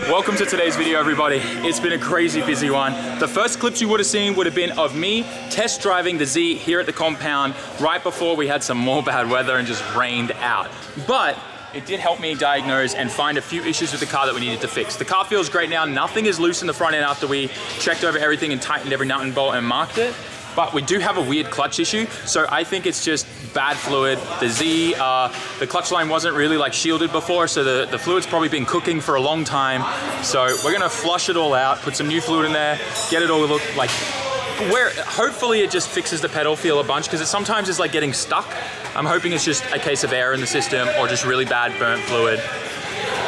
Welcome to today's video, everybody. It's been a crazy busy one. The first clips you would have seen would have been of me test driving the Z here at the compound right before we had some more bad weather and just rained out. But it did help me diagnose and find a few issues with the car that we needed to fix. The car feels great now. Nothing is loose in the front end after we checked over everything and tightened every nut and bolt and marked it. But we do have a weird clutch issue, so I think it's just bad fluid. The Z, the clutch line wasn't really like shielded before, so the fluid's probably been cooking for a long time. So we're gonna flush it all out, put some new fluid in there, get it all look like, hopefully it just fixes the pedal feel a bunch, because it sometimes is like getting stuck. I'm hoping it's just a case of air in the system or just really bad burnt fluid.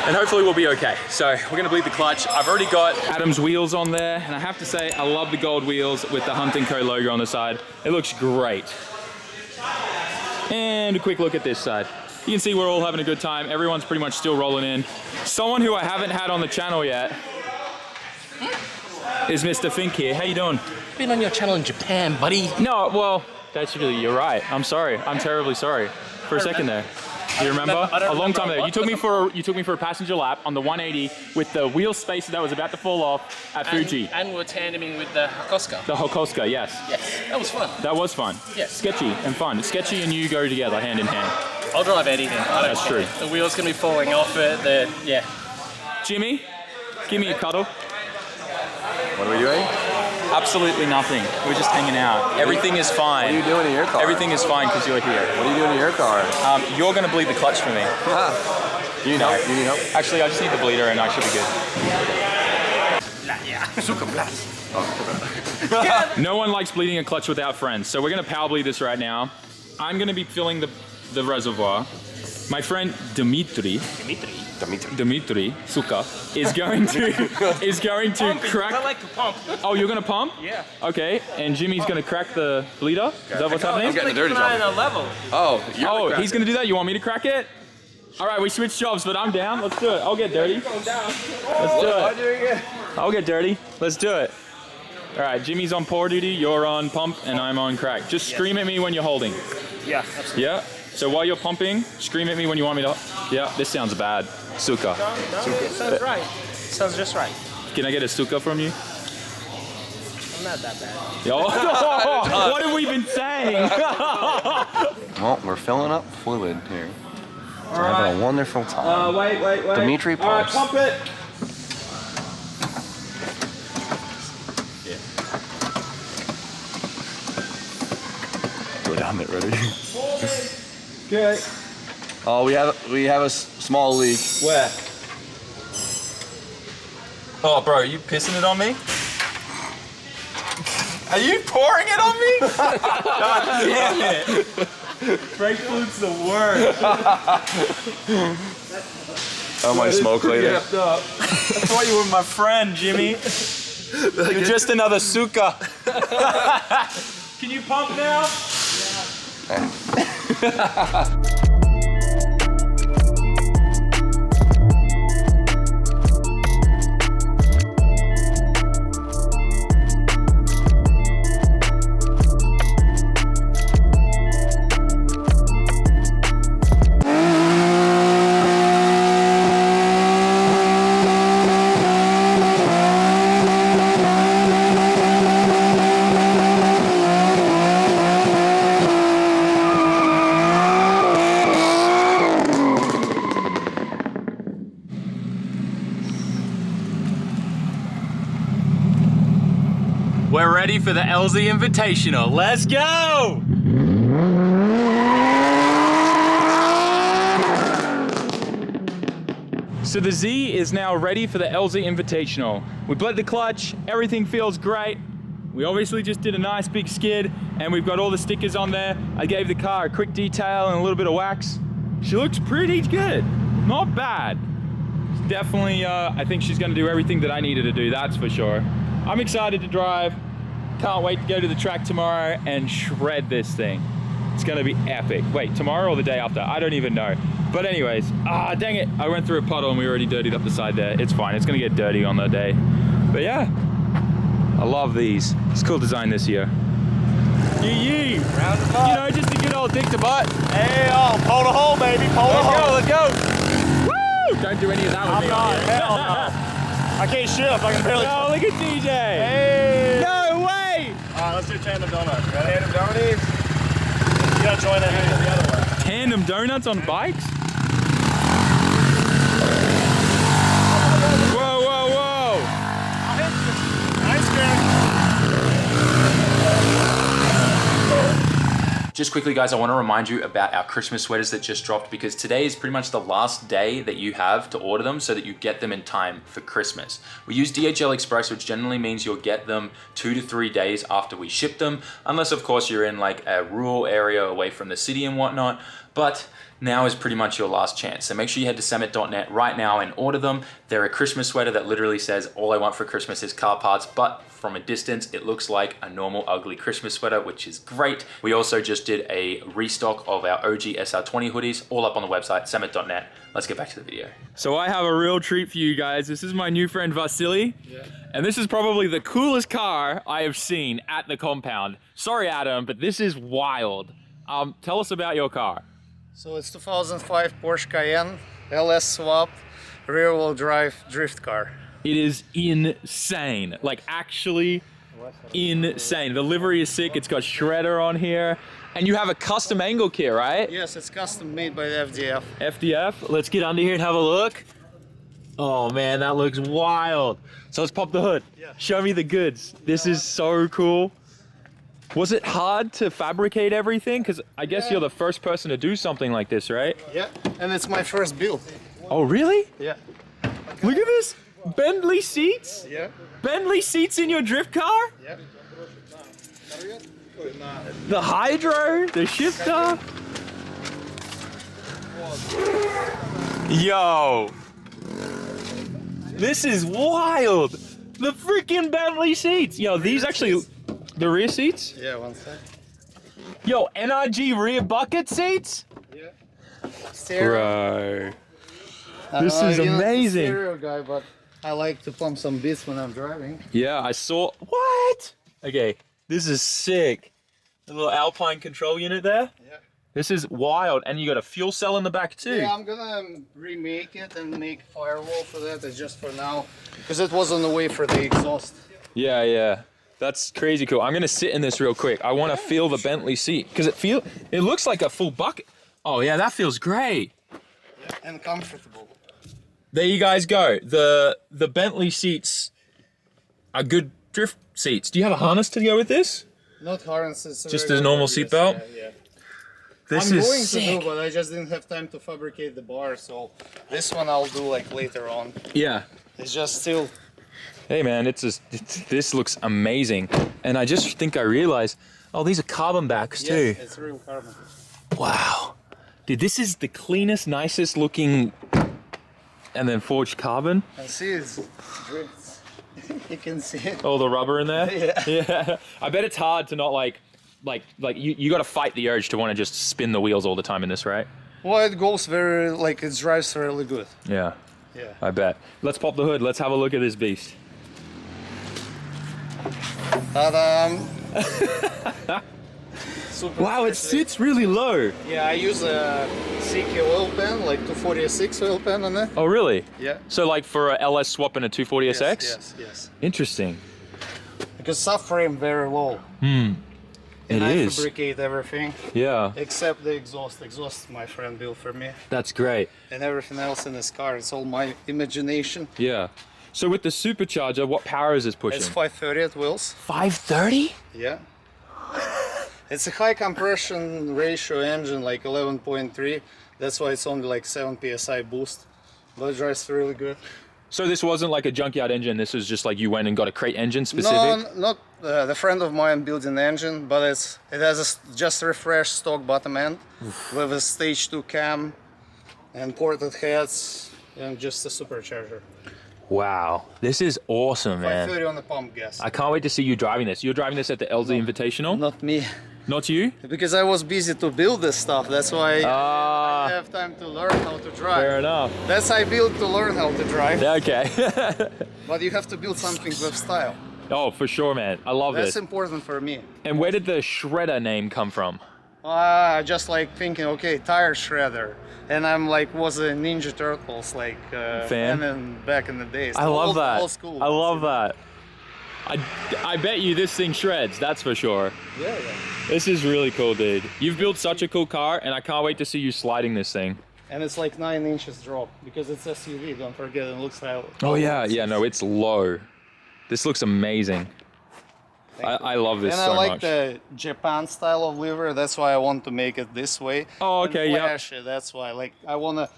And hopefully we'll be okay. So we're gonna bleed the clutch. I've already got Adam's wheels on there, and I have to say, I love the gold wheels with the Hunting Co logo on the side. It looks great. And a quick look at this side. You can see we're all having a good time. Everyone's pretty much still rolling in. Someone who I haven't had on the channel yet is Mr. Fink here. How you doing? Been on your channel in Japan, buddy. No, well, actually, you're right. I'm sorry. I'm terribly sorry. For a second there. You remember? A long time ago. You took me for a passenger lap on the 180 with the wheel spacer that was about to fall off at Fuji. And we were tandeming with the Hakosuka. The Hakosuka, yes. Yes, that was fun. That was fun. Yes. Sketchy and fun. Sketchy and you go together, hand in hand. I'll drive anything. That's true. The wheel's gonna be falling off it. Yeah. Jimmy, give me a cuddle. What are we doing? Absolutely nothing. We're just hanging out. Everything is fine. What are you doing in your car? Everything is fine because you're here. What are you doing in your car? You're gonna bleed the clutch for me. You need help? You need help? Actually, I just need the bleeder and I should be good. No one likes bleeding a clutch without friends, so we're gonna power bleed this right now. I'm gonna be filling the reservoir. My friend Dimitri Suka is going to crack. I like to pump. Oh, you're gonna pump? Yeah. Okay, and Jimmy's gonna crack the bleeder. Is that what's happening? I'm getting the dirty job. Level. Oh, He's gonna do that. You want me to crack it? All right, we switched jobs, but I'm down. Let's do it. I'll get dirty. Let's do it. I'll get dirty. Let's do it. All right, Jimmy's on pour duty. You're on pump, and I'm on crack. Just scream at me when you're holding. Yeah, absolutely. Yeah. So while you're pumping, scream at me when you want me to. Yeah, this sounds bad. Suka. No, it sounds right. Sounds just right. Can I get a suka from you? I'm not that bad. Oh, what have we been saying? Well, we're filling up fluid here. We're having a wonderful time. Wait. Dimitri pumps. All right, pump it. Go down it, ready? Okay. Oh, we have a small leak. Where? Oh, bro, are you pissing it on me? Are you pouring it on me? God damn it. Brake fluid's the worst. Oh, my smoke later. I thought you were my friend, Jimmy. You're just another suka. Can you pump now? Yeah. We're ready for the LZ Invitational. Let's go! So the Z is now ready for the LZ Invitational. We bled the clutch, everything feels great. We obviously just did a nice big skid and we've got all the stickers on there. I gave the car a quick detail and a little bit of wax. She looks pretty good, not bad. Definitely, I think she's gonna do everything that I needed to do, that's for sure. I'm excited to drive. Can't wait to go to the track tomorrow and shred this thing. It's gonna be epic. Wait, tomorrow or the day after? I don't even know. But anyways, dang it. I went through a puddle and we already dirtied up the side there. It's fine, it's gonna get dirty on the day. But yeah, I love these. It's cool design this year. Yee. Round the butt. You know, just a good old dick to butt. Hey, pull the hole, baby. Pull the hole. Let's go. Woo! Don't do any of that with me. I'm not. Hell no. I can't shift. I can barely. Oh, look at DJ. Hey. No way. Alright, let's do tandem donuts. Ready? Tandem donuts. You gotta join that the other way. Tandem donuts on bikes? Whoa, whoa, whoa. I'll hit you. Nice, man. Just quickly, guys, I want to remind you about our Christmas sweaters that just dropped because today is pretty much the last day that you have to order them so that you get them in time for Christmas. We use DHL Express, which generally means you'll get them 2 to 3 days after we ship them, unless of course you're in like a rural area away from the city and whatnot. But now is pretty much your last chance. So make sure you head to SAMMIT.net right now and order them. They're a Christmas sweater that literally says, all I want for Christmas is car parts, but from a distance, it looks like a normal ugly Christmas sweater, which is great. We also just did a restock of our OG SR20 hoodies, all up on the website, SAMMIT.net. Let's get back to the video. So I have a real treat for you guys. This is my new friend Vasily. Yeah. And this is probably the coolest car I have seen at the compound. Sorry, Adam, but this is wild. Tell us about your car. So it's 2005 Porsche Cayenne, LS swap, rear-wheel drive drift car. It is insane, like actually insane. The livery is sick, it's got shredder on here. And you have a custom angle kit, right? Yes, it's custom made by the FDF. FDF, let's get under here and have a look. Oh man, that looks wild. So let's pop the hood. Yeah. Show me the goods. This is so cool. Was it hard to fabricate everything? Because I guess you're the first person to do something like this, right? Yeah, and it's my first build. Oh, really? Yeah. Look at this. Bentley seats? Yeah. Bentley seats in your drift car? Yeah. The hydro, the shifter. Yo. This is wild. The freaking Bentley seats. Yo, these actually... The rear seats? Yeah, one sec. Yo, NRG rear bucket seats? Yeah. Stereo. Bro. This is amazing. I'm a stereo guy, but I like to pump some beats when I'm driving. Yeah, I saw. What? Okay, this is sick. A little Alpine control unit there. Yeah. This is wild, and you got a fuel cell in the back too. Yeah, I'm gonna remake it and make firewall for that. It's just for now, because it was on the way for the exhaust. Yeah, yeah. That's crazy cool. I'm gonna sit in this real quick. I want to feel the Bentley seat because it looks like a full bucket. Oh yeah, that feels great. Yeah, and comfortable. There you guys go. The Bentley seats are good drift seats. Do you have a harness to go with this? Not harnesses. Just a normal seat belt? Yeah. This I'm is going sick. to do, but I just didn't have time to fabricate the bar, so this one I'll do like later on. Yeah. It's just still. Hey man, this looks amazing. And I just think I realized, oh, these are carbon backs too. Yes, it's real carbon. Wow. Dude, this is the cleanest, nicest looking, and then forged carbon. And see, it's drifts. You can see it. Oh, the rubber in there? Yeah. Yeah. I bet it's hard to not like you got to fight the urge to want to just spin the wheels all the time in this, right? Well, it goes very, like, it drives really good. Yeah. Yeah. I bet. Let's pop the hood. Let's have a look at this beast. Ta-da! Wow, it sits really low. Yeah, I use a CK oil pen, like 240SX oil pen on it. Oh, really? Yeah. So like for a LS swap and a 240SX? Yes. Interesting. Because subframe very low. It And I is. fabricate everything Yeah. except the exhaust. Exhaust my friend built for me. That's great. And everything else in this car, it's all my imagination. Yeah. So with the supercharger, what power is this pushing? It's 530 at wheels. 530? Yeah. It's a high compression ratio engine, like 11.3. That's why it's only like 7 psi boost. but it drives really good. So this wasn't like a junkyard engine. This was just like you went and got a crate engine specific. No, not the friend of mine built an engine, but it has just refreshed stock bottom end with a stage 2 cam and ported heads and just a supercharger. Wow, this is awesome, man. 530 on the pump gas. I can't wait to see you driving this. You're driving this at the LZ Invitational? Not me. Not you? Because I was busy to build this stuff. That's why I have time to learn how to drive. Fair enough. That's I built to learn how to drive. Okay. But you have to build something with style. Oh, for sure, man. I love That's this. important for me. And where did the shredder name come from? Just like thinking, okay, tire shredder. And I'm like, was a Ninja Turtles like Fan? and then back in the days. I love that. Old school. I love that. I bet you this thing shreds, that's for sure. Yeah. This is really cool, dude. You've built such a cool car, and I can't wait to see you sliding this thing. And it's like 9 inches drop because it's SUV. Don't forget, it looks like. Oh yeah, no, it's low. This looks amazing. I love this so much. And I like the Japan style of liver. That's why I want to make it this way. Oh, okay, yeah. Flash it. That's why, like, I want to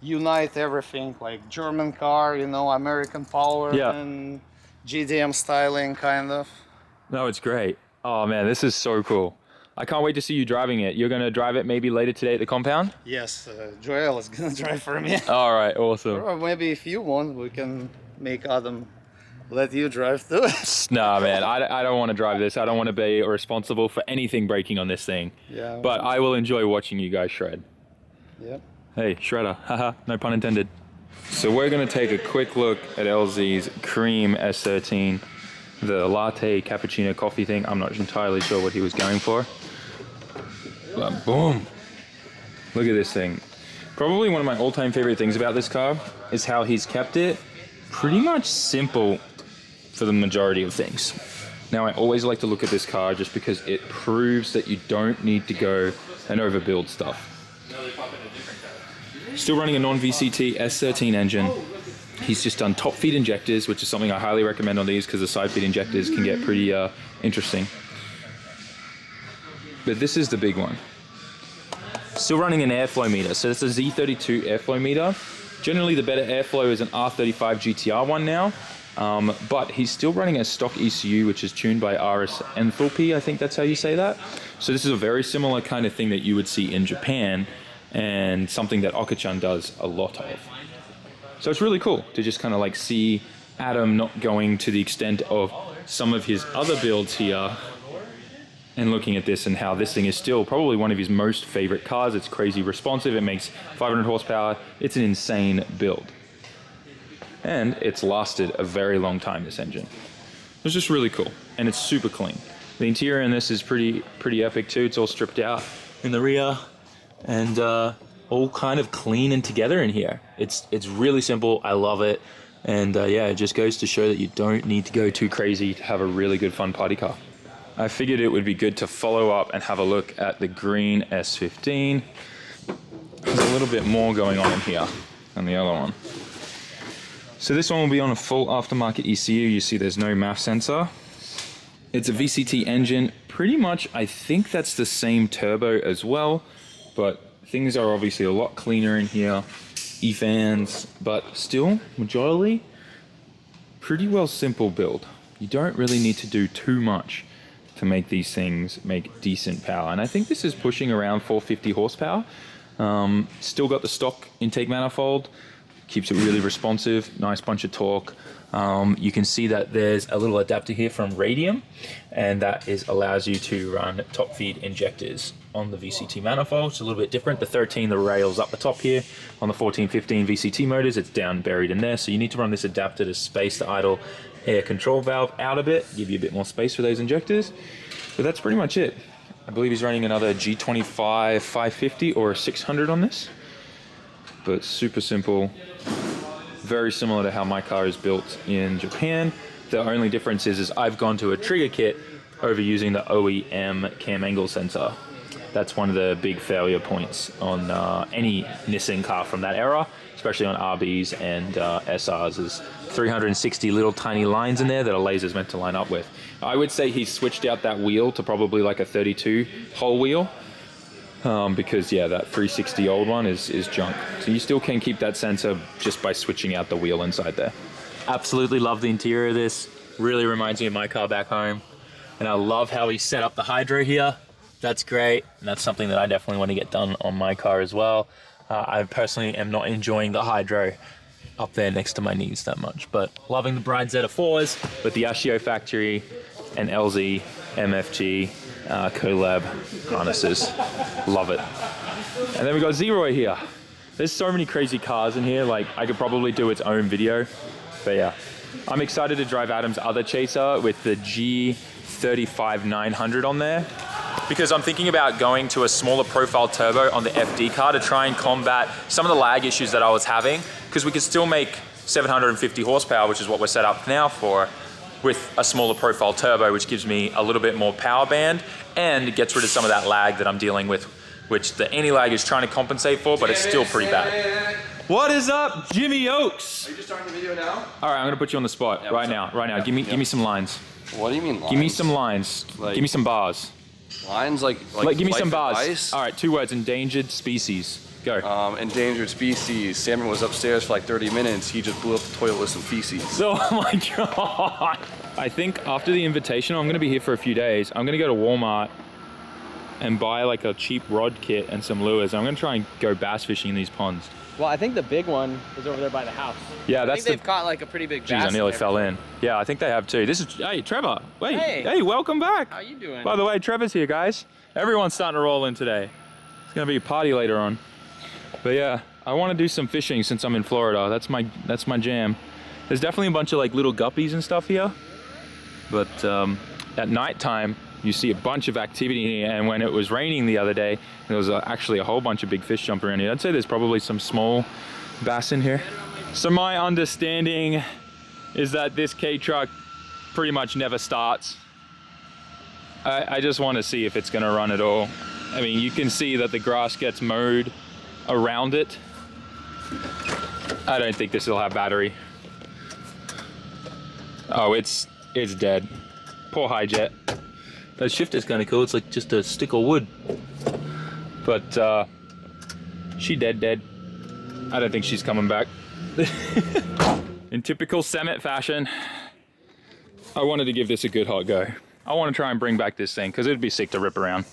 unite everything, like German car, you know, American power, Yeah. and GDM styling, kind of. No, it's great. Oh man, this is so cool. I can't wait to see you driving it. You're gonna drive it maybe later today at the compound? Yes, Joel is gonna drive for me. All right, awesome. Or maybe if you want, we can make Adam let you drive too. Nah, man, I don't want to drive this. I don't want to be responsible for anything breaking on this thing. Yeah. But I will enjoy watching you guys shred. Yep. Hey, shredder. Haha, no pun intended. So we're going to take a quick look at LZ's Cream S13, the latte cappuccino coffee thing. I'm not entirely sure what he was going for. But boom. Look at this thing. Probably one of my all-time favorite things about this car is how he's kept it pretty much simple for the majority of things. Now, I always like to look at this car just because it proves that you don't need to go and overbuild stuff. Still running a non-VCT S13 engine. He's just done top feed injectors, which is something I highly recommend on these because the side feed injectors can get pretty interesting. But this is the big one. Still running an airflow meter. So it's a Z32 airflow meter. Generally, the better airflow is an R35 GTR one now. But he's still running a stock ECU, which is tuned by RS Enthalpy. I think that's how you say that. So this is a very similar kind of thing that you would see in Japan, and something that Okachan does a lot of. So it's really cool to just kind of like see Adam not going to the extent of some of his other builds here, and looking at this and how this thing is still probably one of his most favorite cars. It's crazy responsive. It makes 500 horsepower. It's an insane build. And it's lasted a very long time, this engine. It's just really cool, and it's super clean. The interior in this is pretty epic too. It's all stripped out in the rear, and all kind of clean and together in here. It's really simple. I love it, and yeah, it just goes to show that you don't need to go too crazy to have a really good fun party car. I figured it would be good to follow up and have a look at the green S15. There's a little bit more going on in here than the other one. So this one will be on a full aftermarket ECU. You see there's no MAF sensor. It's a VCT engine. Pretty much, I think that's the same turbo as well, but things are obviously a lot cleaner in here. E-fans, but still, majorly, pretty well simple build. You don't really need to do too much to make these things make decent power. And I think this is pushing around 450 horsepower. Still got the stock intake manifold. Keeps it really responsive, nice bunch of torque. You can see that there's a little adapter here from Radium, and that allows you to run top feed injectors on the VCT manifold. It's a little bit different. The 13, the rail's up the top here. On the 14, 15 VCT motors, it's down buried in there. So you need to run this adapter to space the idle air control valve out a bit, give you a bit more space for those injectors. But that's pretty much it. I believe he's running another G25 550 or a 600 on this. But super simple. Very similar to how my car is built in Japan. The only difference is I've gone to a trigger kit over using the OEM cam angle sensor. That's one of the big failure points on any Nissan car from that era, especially on RBs and SRs. There's 360 little tiny lines in there that a laser's meant to line up with. I would say he's switched out that wheel to probably like a 32 hole wheel. because yeah, that 360 old one is junk. So you still can keep that sensor just by switching out the wheel inside there. Absolutely love the interior of this. Really reminds me of my car back home. And I love how he set up the hydro here. That's great. And that's something that I definitely want to get done on my car as well. I personally am not enjoying the hydro up there next to my knees that much, but loving the Bride Z4s with the Ashio factory and LZ MFG collab harnesses. Love it. And then we got Zeroy here. There's so many crazy cars in here, like I could probably do its own video, but yeah. I'm excited to drive Adam's other chaser with the G35-900 on there, because I'm thinking about going to a smaller profile turbo on the FD car to try and combat some of the lag issues that I was having, because we could still make 750 horsepower, which is what we're set up now for, with a smaller profile turbo, which gives me a little bit more power band and gets rid of some of that lag that I'm dealing with, which the anti-lag is trying to compensate for, but it's still pretty bad. What is up, Jimmy Oaks? Are you just starting the video now? All right, I'm gonna put you on the spot right now. Give me some lines. What do you mean lines? Give me some lines. Like, give me some bars. Lines like give me some bars. Advice? All right, 2 words: endangered species. Go. Endangered species. Salmon was upstairs for like 30 minutes. He just blew up the toilet with some feces. Oh my god! I think after the Invitational, I'm gonna be here for a few days. I'm gonna go to Walmart and buy like a cheap rod kit and some lures. I'm gonna try and go bass fishing in these ponds. Well, I think the big one is over there by the house. Yeah, I think they've caught like a pretty big bass. Jeez, I nearly fell in. Yeah, I think they have too. This is, hey, Trevor. Wait, hey, welcome back. How you doing? By the way, Trevor's here, guys. Everyone's starting to roll in today. It's gonna be a party later on. But yeah, I want to do some fishing since I'm in Florida. That's my jam. There's definitely a bunch of like little guppies and stuff here. But at nighttime, you see a bunch of activity here, and when it was raining the other day, there was actually a whole bunch of big fish jumping around here. I'd say there's probably some small bass in here. So my understanding is that this K-truck pretty much never starts. I just want to see if it's gonna run at all. I mean, you can see that the grass gets mowed around it. I don't think this will have battery. Oh, it's dead. Poor Hi-Jet. That shifter's kind of cool. It's like just a stick of wood. But she dead. I don't think she's coming back. In typical SAMMIT fashion, I wanted to give this a good hot go. I want to try and bring back this thing because it'd be sick to rip around.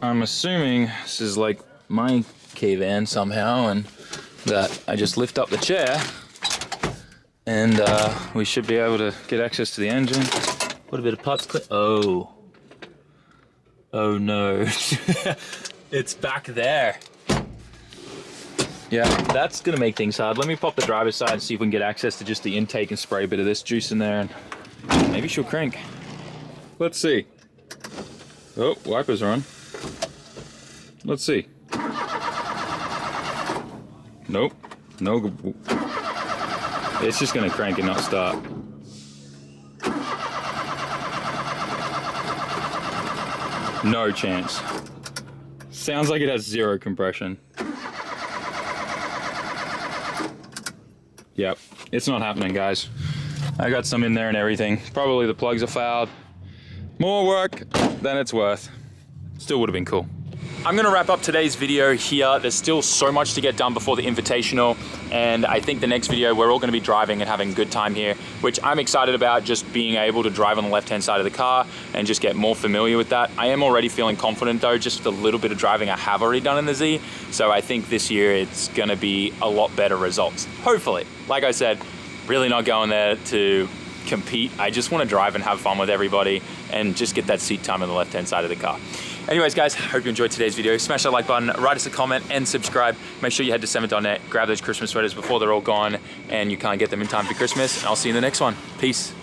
I'm assuming this is like my K-van somehow, and that I just lift up the chair and we should be able to get access to the engine. Put a bit of parts clean. Oh no. It's back there. Yeah, that's gonna make things hard. Let me pop the driver's side and see if we can get access to just the intake and spray a bit of this juice in there, and maybe she'll crank. Let's see. Oh, wipers are on. Let's see. Nope. No. It's just gonna crank and not start. No chance. Sounds like it has zero compression. Yep, it's not happening, guys. I got some in there and everything. Probably the plugs are fouled. More work than it's worth. Still would have been cool. I'm gonna wrap up today's video here. There's still so much to get done before the Invitational, and I think the next video we're all gonna be driving and having a good time here, which I'm excited about, just being able to drive on the left-hand side of the car and just get more familiar with that. I am already feeling confident though, just a little bit of driving I have already done in the Z, so I think this year it's gonna be a lot better results. Hopefully. Like I said, really not going there to compete. I just wanna drive and have fun with everybody and just get that seat time on the left-hand side of the car. Anyways, guys, hope you enjoyed today's video. Smash that like button, write us a comment, and subscribe. Make sure you head to SAMMIT.net, grab those Christmas sweaters before they're all gone and you can't get them in time for Christmas. And I'll see you in the next one. Peace.